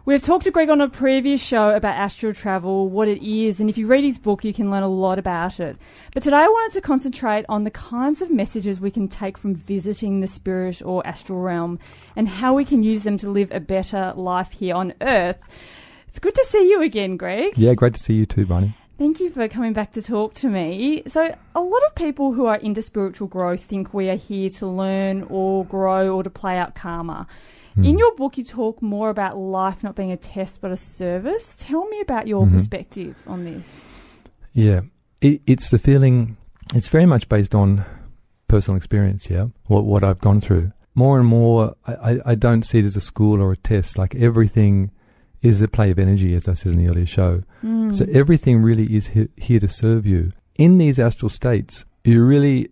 We've talked to Greg on a previous show about astral travel, what it is, and if you read his book, you can learn a lot about it. But today I wanted to concentrate on the kinds of messages we can take from visiting the spirit or astral realm and how we can use them to live a better life here on Earth. It's good to see you again, Greg. Yeah, great to see you too, Bonnie. Thank you for coming back to talk to me. So a lot of people who are into spiritual growth think we are here to learn or grow or to play out karma. In your book, you talk more about life not being a test but a service. Tell me about your perspective on this. Yeah, it's the feeling, it's very much based on personal experience, yeah, what I've gone through. More and more, I don't see it as a school or a test. Like everything is a play of energy, as I said in the earlier show. So everything really is here to serve you. In these astral states, you really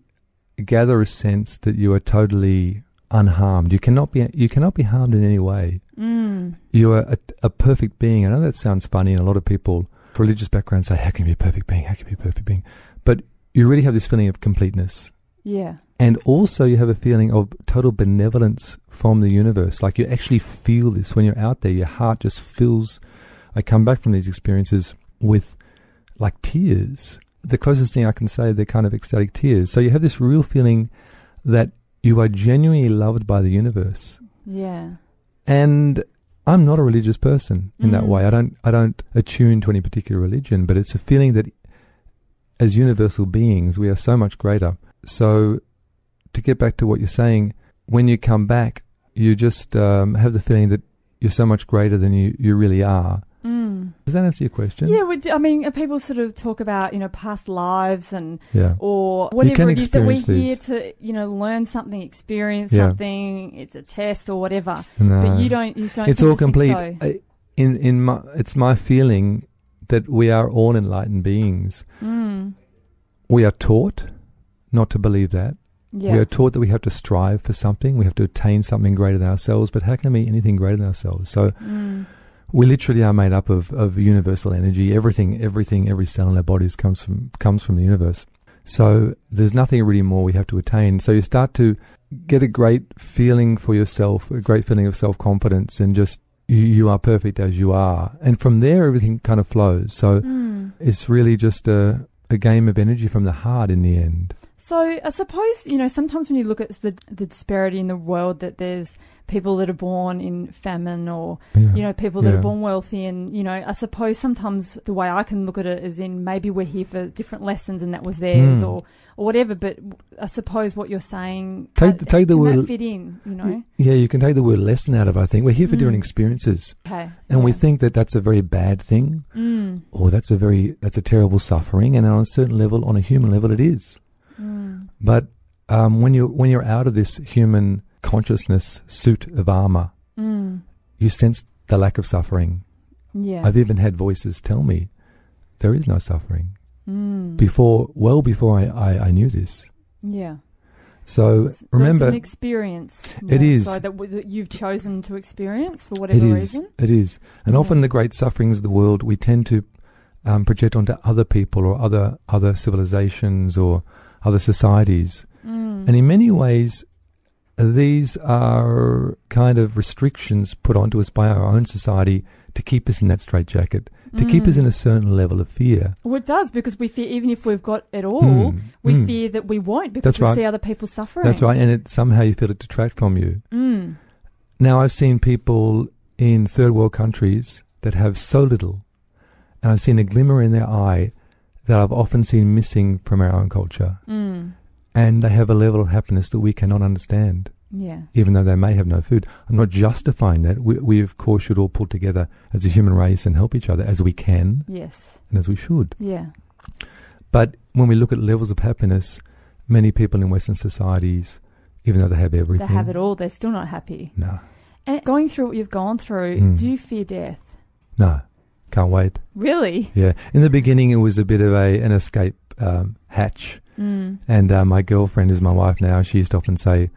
gather a sense that you are totally unharmed. You cannot be harmed in any way. You are a perfect being. I know that sounds funny, and a lot of people, religious backgrounds, say, "How can you be a perfect being? How can you be a perfect being?" But you really have this feeling of completeness. Yeah. And also you have a feeling of total benevolence from the universe. Like you actually feel this when you're out there. Your heart just fills. I come back from these experiences with like tears. The closest thing I can say, they're kind of ecstatic tears. So you have this real feeling that you are genuinely loved by the universe. Yeah. And I'm not a religious person in that way. I don't attune to any particular religion, but it's a feeling that as universal beings, we are so much greater. So to get back to what you're saying, when you come back, you just have the feeling that you're so much greater than you really are. Does that answer your question? Yeah, I mean, people sort of talk about, past lives and or You whatever can it is that we're here experience to, learn something, experience Yeah. something. It's a test or whatever. No. But you don't. It's all complete. So. It's my feeling that we are all enlightened beings. We are taught not to believe that. Yeah. We are taught that we have to strive for something. We have to attain something greater than ourselves. But how can there be anything greater than ourselves? So we literally are made up of universal energy. Everything, every cell in our bodies comes from the universe. So there's nothing really more we have to attain. So you start to get a great feeling for yourself, a great feeling of self-confidence, and just you are perfect as you are. And from there, everything kind of flows. So it's really just a game of energy from the heart in the end. So I suppose, sometimes when you look at the disparity in the world, that there's people that are born in famine or, people that are born wealthy. And, I suppose sometimes the way I can look at it is in maybe we're here for different lessons and that was theirs or whatever. But I suppose what you're saying, take the word, that fit in, Yeah, you can take the word lesson out of it, I think. We're here for different experiences. Okay. And we think that that's a very bad thing or that's a terrible suffering. And on a certain level, on a human level, it is. But when you're out of this human consciousness suit of armor, you sense the lack of suffering. Yeah. I've even had voices tell me there is no suffering. Before I knew this. Yeah. So remember, it's an experience. It is. So that you've chosen to experience for whatever reason. It is. And often the great sufferings of the world we tend to project onto other people or other civilizations or other societies. And in many ways, these are kind of restrictions put onto us by our own society to keep us in that straitjacket, to keep us in a certain level of fear. Well, it does, because we fear, even if we've got it all, we fear that we won't, because we see other people suffering. That's right, and somehow you feel it detract from you. Now, I've seen people in third world countries that have so little, and I've seen a glimmer in their eye that I've often seen missing from our own culture. And they have a level of happiness that we cannot understand. Yeah. Even though they may have no food. I'm not justifying that. We of course should all pull together as a human race and help each other as we can. Yes. And as we should. Yeah. But when we look at levels of happiness, many people in Western societies, even though they have everything, they have it all, they're still not happy. No. And going through what you've gone through, do you fear death? No. Can't wait. Really? Yeah. In the beginning, it was a bit of an escape hatch. And my girlfriend is my wife now. She used to often say,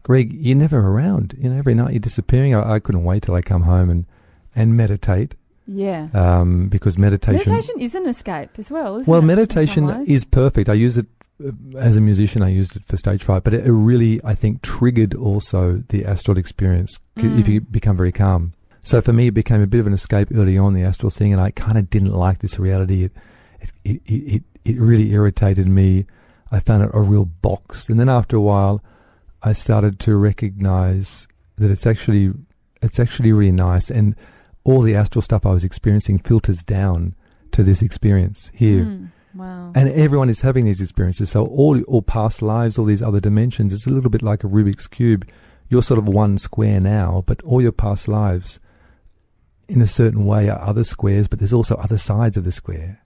Greg, you're never around. Every night you're disappearing. I couldn't wait till I come home and meditate. Yeah. Because meditation is an escape as well, isn't it? Well, meditation is perfect. I use it as a musician. I used it for stage fright, but it really, I think, triggered also the astral experience if you become very calm. So for me, it became a bit of an escape early on, the astral thing, and I kind of didn't like this reality. It really irritated me. I found it a real box. And then after a while, I started to recognize that it's actually really nice, and all the astral stuff I was experiencing filters down to this experience here. Wow. And everyone is having these experiences. So all past lives, all these other dimensions, it's a little bit like a Rubik's Cube. You're sort of one square now, but all your past lives, in a certain way, are other squares, but there's also other sides of the square.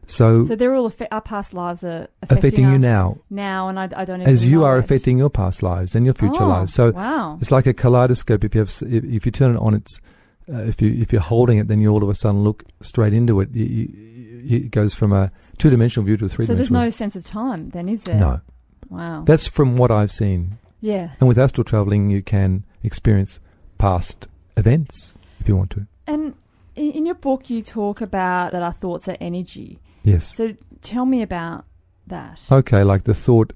So they're all our past lives are affecting you us now, and I don't even as you know are it. affecting your past lives and your future lives. So wow. it's like a kaleidoscope. If you turn it on, it's if you're holding it, then you all of a sudden look straight into it. It goes from a two-dimensional view to a three-dimensional. So there's no sense of time, then, is there? No. Wow. That's from what I've seen. Yeah. And with astral traveling, you can experience past events if you want to. And in your book, you talk about that our thoughts are energy. Yes. So tell me about that. Okay, like the thought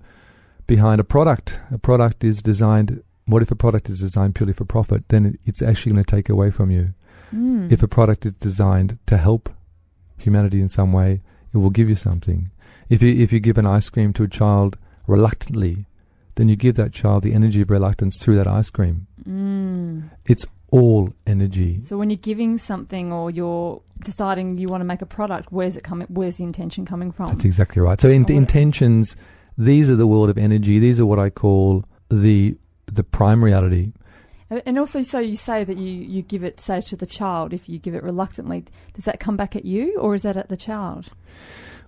behind a product. A product is designed... What if a product is designed purely for profit? Then it's actually going to take away from you. If a product is designed to help humanity in some way, it will give you something. If you give an ice cream to a child reluctantly, then you give that child the energy of reluctance through that ice cream. It's all energy. So when you're giving something or you're deciding you want to make a product, where's the intention coming from? That's exactly right. So intentions, these are the world of energy. These are what I call the prime reality. And also, so you say that you give it, say, to the child. If you give it reluctantly, does that come back at you, or is that at the child?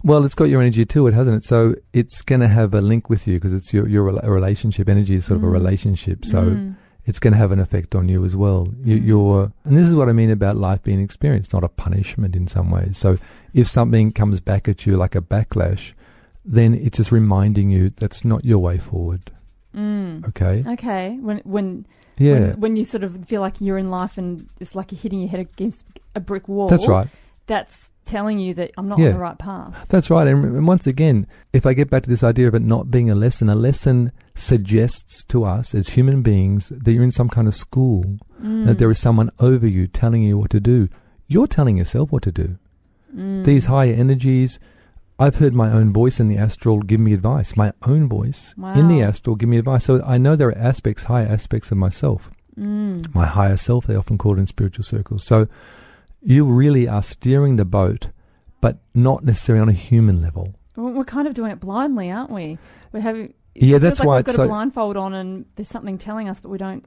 Well, it's got your energy to it, hasn't it? So it's going to have a link with you because it's your relationship. Energy is sort of a relationship. So it's going to have an effect on you as well. And this is what I mean about life being experienced, not a punishment in some ways. So if something comes back at you like a backlash, then it's just reminding you that's not your way forward. Okay. Okay. When you sort of feel like you're in life and it's like you're hitting your head against a brick wall. That's right. That's telling you that I'm not on the right path. That's right. And once again, if I get back to this idea of it not being a lesson suggests to us as human beings that you're in some kind of school, that there is someone over you telling you what to do. You're telling yourself what to do. These higher energies, I've heard my own voice in the astral give me advice. My own voice in the astral give me advice. So I know there are higher aspects of myself. My higher self, they often call it in spiritual circles. So you really are steering the boat, but not necessarily on a human level. Well, we're kind of doing it blindly, aren't we? We're having... Yeah, that's why we've got a blindfold on and there's something telling us, but we're not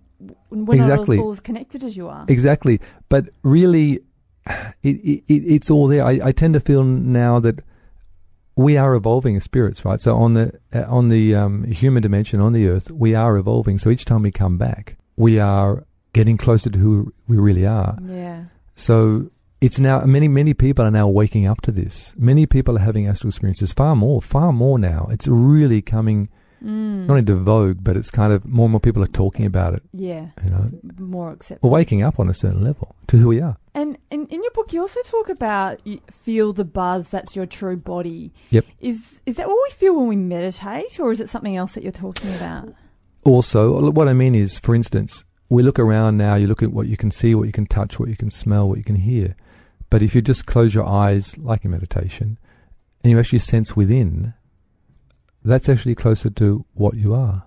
all as connected as you are. Exactly. But really, it's all there. I tend to feel now that we are evolving as spirits, right? So on the human dimension, on the earth, we are evolving. So each time we come back, we are getting closer to who we really are. Yeah. So it's now, many people are now waking up to this. Many people are having astral experiences, far more now. It's really coming not into vogue, but it's kind of more and more people are talking about it. Yeah. It's more acceptable. We're waking up on a certain level to who we are. And in your book, you also talk about you feel the buzz, that's your true body. Yep. Is that what we feel when we meditate, or is it something else that you're talking about? Also, what I mean is, for instance, we look around now, you look at what you can see, what you can touch, what you can smell, what you can hear. But if you just close your eyes, like in meditation, and you actually sense within, that's actually closer to what you are.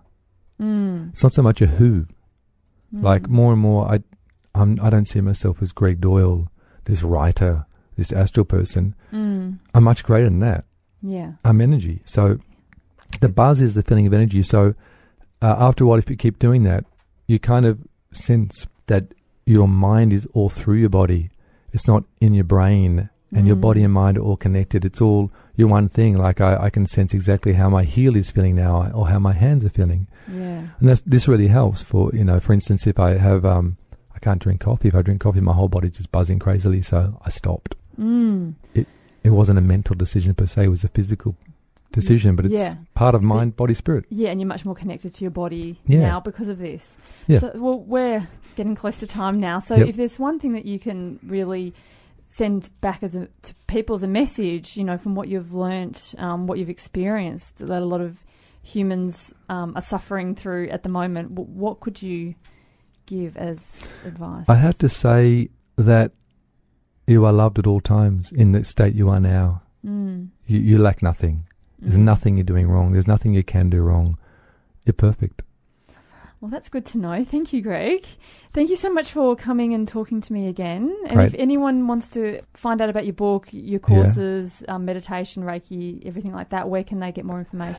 It's not so much a who. Like more and more, I don't see myself as Greg Doyle, this writer, this astral person. I'm much greater than that. Yeah. I'm energy. So the buzz is the feeling of energy. So after a while, if you keep doing that, you kind of sense that your mind is all through your body. It's not in your brain, and your body and mind are all connected. It's all your one thing. Like I can sense exactly how my heel is feeling now, or how my hands are feeling. Yeah. And this really helps for instance, if I have I can't drink coffee. If I drink coffee, my whole body's just buzzing crazily, so I stopped. It wasn't a mental decision per se; it was a physical decision, but it's part of mind, body, spirit. Yeah, and you're much more connected to your body now because of this. Yeah. So, well, we're getting close to time now. So if there's one thing that you can really send back to people as a message, from what you've learnt, what you've experienced, that a lot of humans are suffering through at the moment, what could you give as advice? I have to say that you are loved at all times in the state you are now. You lack nothing. There's nothing you're doing wrong. There's nothing you can do wrong. You're perfect. Well, that's good to know. Thank you, Greg. Thank you so much for coming and talking to me again. And Great. if anyone wants to find out about your book, your courses, meditation, Reiki, everything like that, where can they get more information?